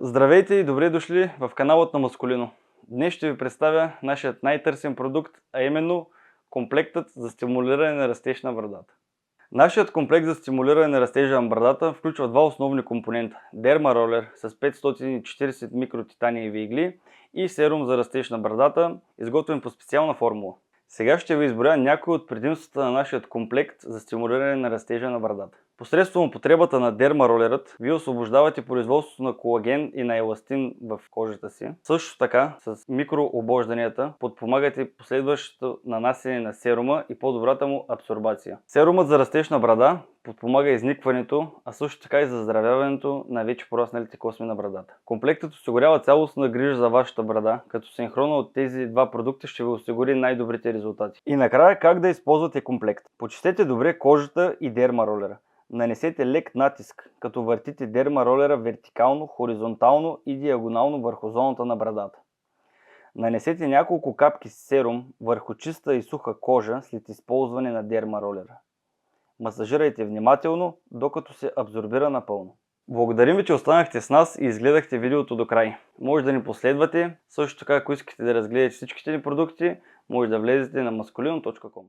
Здравейте и добре дошли в каналът на Маскулино. Днес ще ви представя нашият най-търсен продукт, а именно комплектът за стимулиране на растеж на брадата. Нашият комплект за стимулиране на растежа на брадата включва два основни компонента – Derma Roller с 540 микротитаниеви игли и серум за растеж на брадата, изготвен по специална формула. Сега ще ви изброя някои от предимствата на нашият комплект за стимулиране на растежа на брадата. Посредством употребата на Derma Roller вие освобождавате производството на колаген и на еластин в кожата си. Също така с микрообожданията подпомагате последващото нанасяне на серума и по-добрата му абсорбация. Серумът за растеж на брада подпомага изникването, а също така и заздравяването на вече порасналите косми на брадата. Комплектът осигурява цялостна грижа за вашата брада, като синхронно от тези два продукта ще ви осигури най-добрите резултати. И накрая, как да използвате комплект? Почистете добре кожата и Derma Roller. Нанесете лек натиск, като въртите Derma Roller вертикално, хоризонтално и диагонално върху зоната на брадата. Нанесете няколко капки серум върху чиста и суха кожа след използване на Derma Roller. Масажирайте внимателно, докато се абсорбира напълно. Благодарим ви, че останахте с нас и изгледахте видеото до край. Може да ни последвате, също така ако искате да разгледате всичките ни продукти, може да влезете на masculino.com.